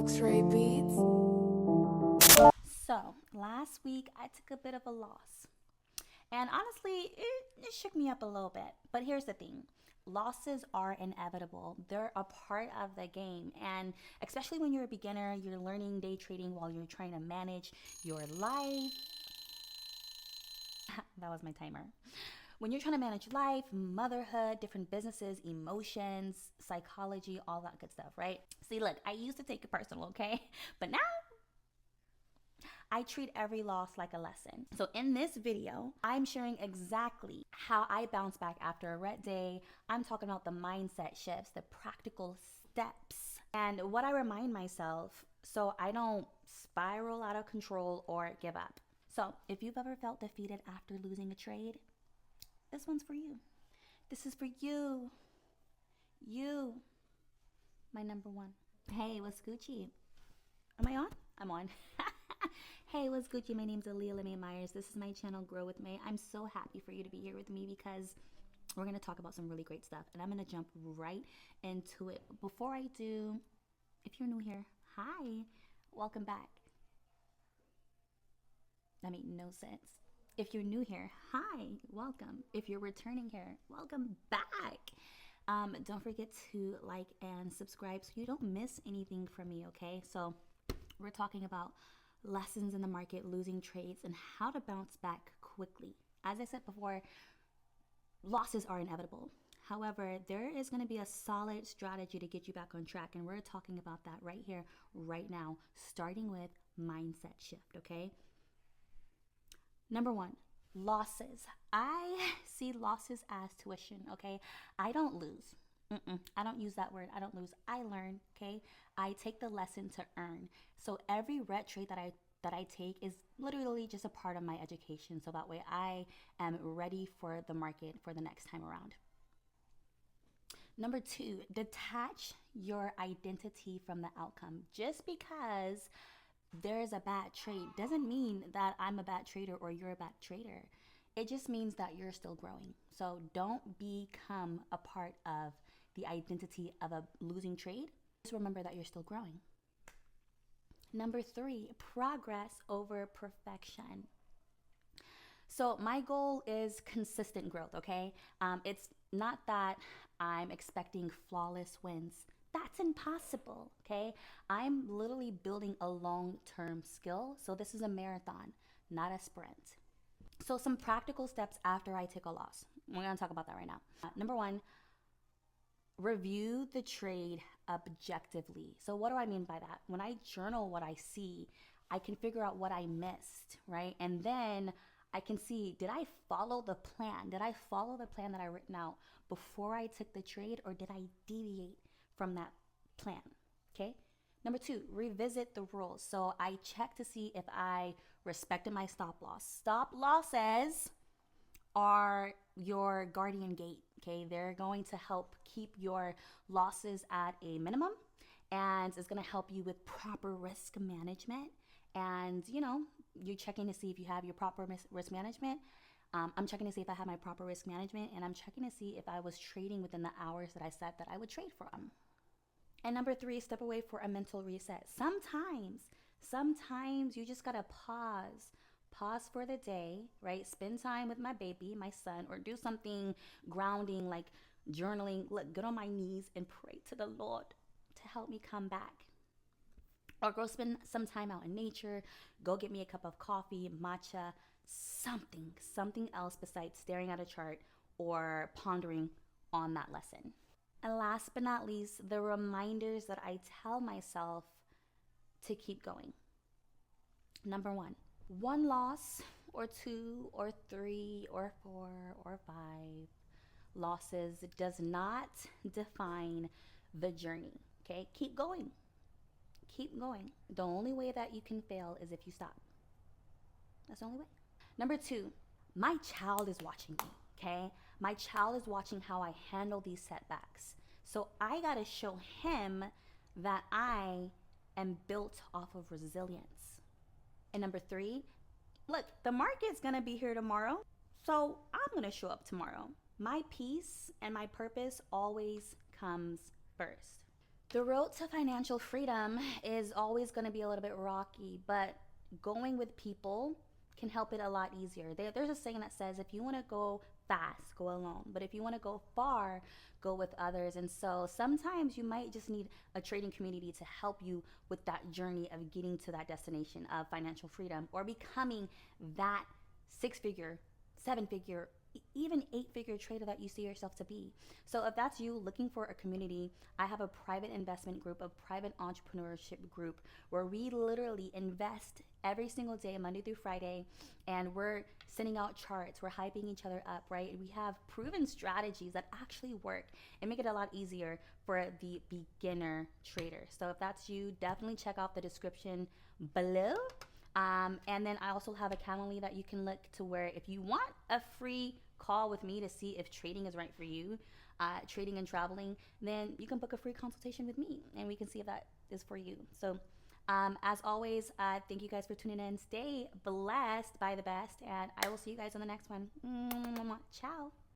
Luxury Beats. So, last week I took a bit of a loss. And honestly, it shook me up a little bit. But here's the thing, losses are inevitable, they're a part of the game. And especially when you're a beginner, you're learning day trading while you're trying to manage your life. That was my timer. When you're trying to manage life, motherhood, different businesses, emotions, psychology, all that good stuff, right? See, look, I used to take it personal, okay? But now I treat every loss like a lesson. So in this video, I'm sharing exactly how I bounce back after a red day. I'm talking about the mindset shifts, the practical steps, and what I remind myself so I don't spiral out of control or give up. So if you've ever felt defeated after losing a trade, this one's for you. This is for you. You, my number one. Hey, what's Gucci? Am I on? I'm on. Hey, what's Gucci? My name's Aaliyah LeMay Myers. This is my channel, Grow With May. I'm so happy for you to be here with me because we're going to talk about some really great stuff. And I'm going to jump right into it. Before I do, if you're new here, hi, welcome back. That made no sense. If you're new here, hi, welcome. If you're returning here, welcome back. Don't forget to like and subscribe so you don't miss anything from me, okay? So we're talking about lessons in the market, losing trades, and how to bounce back quickly. As I said before, losses are inevitable. However, there is going to be a solid strategy to get you back on track, and we're talking about that right here, right now, starting with mindset shift, okay? Number one, losses. I see losses as tuition, okay? I don't lose. I don't use that word. I don't lose. I learn, okay? I take the lesson to earn. So every red trade that I take is literally just a part of my education. So that way I am ready for the market for the next time around. Number two, detach your identity from the outcome. Just because there's a bad trade doesn't mean that I'm a bad trader or you're a bad trader. It just means that you're still growing. So don't become a part of the identity of a losing trade. Just remember that you're still growing. Number three, progress over perfection. So my goal is consistent growth, okay? It's not that I'm expecting flawless wins. That's impossible, okay? I'm literally building a long-term skill. So this is a marathon, not a sprint. So some practical steps after I take a loss. We're gonna talk about that right now. Number one, review the trade objectively. So what do I mean by that? When I journal what I see, I can figure out what I missed, right? And then I can see, did I follow the plan? Did I follow the plan that I written out before I took the trade, or did I deviate from that plan? Okay. Number two, revisit the rules. So I check to see if I respected my stop loss. Stop losses are your guardian gate, okay? They're going to help keep your losses at a minimum, and it's going to help you with proper risk management. And you're checking to see if you have your proper risk management. I'm checking to see if I have my proper risk management, and I'm checking to see if I was trading within the hours that I said that I would trade from. And number three, step away for a mental reset. Sometimes you just gotta pause for the day, right? Spend time with my baby, my son, or do something grounding like journaling. Look, get on my knees and pray to the Lord to help me come back. Or go spend some time out in nature, go get me a cup of coffee, matcha, something else besides staring at a chart or pondering on that lesson. And last but not least, the reminders that I tell myself to keep going. Number one loss or two or three or four or five losses does not define the journey, okay? Keep going. Keep going. The only way that you can fail is if you stop. That's the only way. Number two, my child is watching me, okay? My child is watching how I handle these setbacks. So I gotta show him that I am built off of resilience. And number three, look, the market's gonna be here tomorrow, so I'm gonna show up tomorrow. My peace and my purpose always comes first. The road to financial freedom is always going to be a little bit rocky, but going with people can help it a lot easier. There's a saying that says if you want to go fast, go alone, but if you want to go far, go with others. And so sometimes you might just need a trading community to help you with that journey of getting to that destination of financial freedom or becoming that six figure, seven figure, even eight-figure trader that you see yourself to be. So if that's you looking for a community, I have a private investment group, a private entrepreneurship group where we literally invest every single day, Monday through Friday, and we're sending out charts, we're hyping each other up, right? We have proven strategies that actually work and make it a lot easier for the beginner trader. So if that's you, definitely check out the description below. And then I also have a Calendly that you can look to where if you want a free call with me to see if trading is right for you, trading and traveling, then you can book a free consultation with me and we can see if that is for you. So as always, thank you guys for tuning in. Stay blessed by the best, and I will see you guys on the next one. Ciao.